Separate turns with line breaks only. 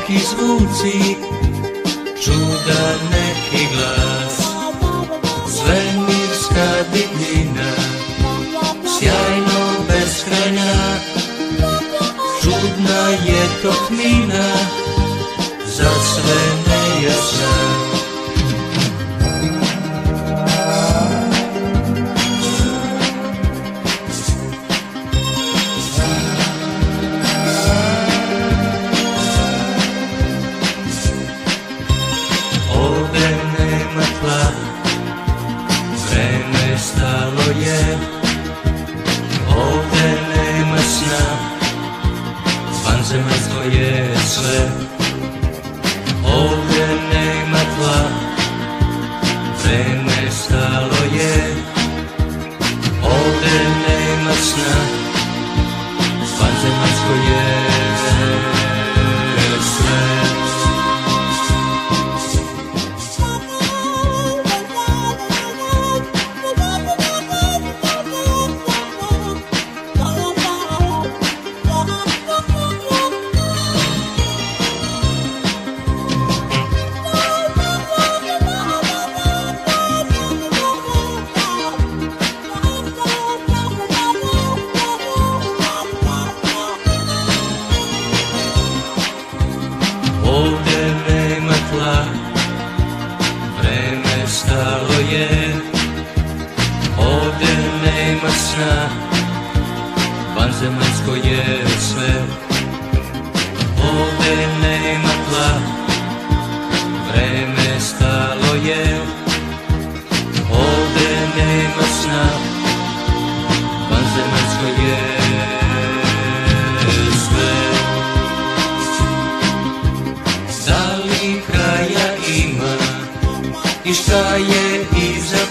neki zvuci, čuda neki glas, svemirska divljina, sjajno beskrajna, čudna je to tmina, za sve nejasna. Ovde nema tla, vreme stalo je, ovde nema sna, vanzemaljsko je sve. Ovde nema tla, vreme stalo je, ovde nema sna, vanzemaljsko je sve. Ovde nema tla, vreme stalo je, ovde nema sna, vanzemaljsko je sve. Ovde nema tla, vreme stalo je, ovde nema sna, vanzemaljsko je sve. Da li kraja ima i šta je iza